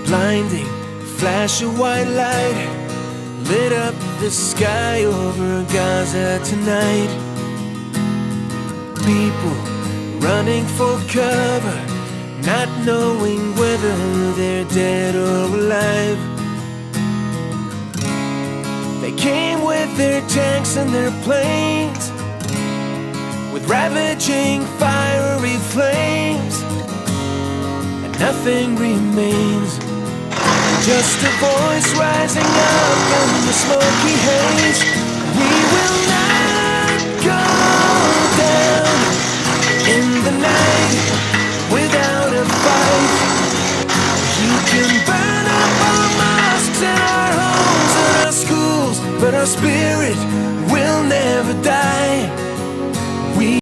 blinding flash of white light lit up the sky over Gaza tonight. People running for cover, not knowing whether they're dead or alive. They came with their tanks and their planes, with ravaging fiery flames, and nothing remains, just a voice rising up in the smoky haze. We will not go down in the night without a fight. You can burn up our mosques and our homes and our schools, but our spirit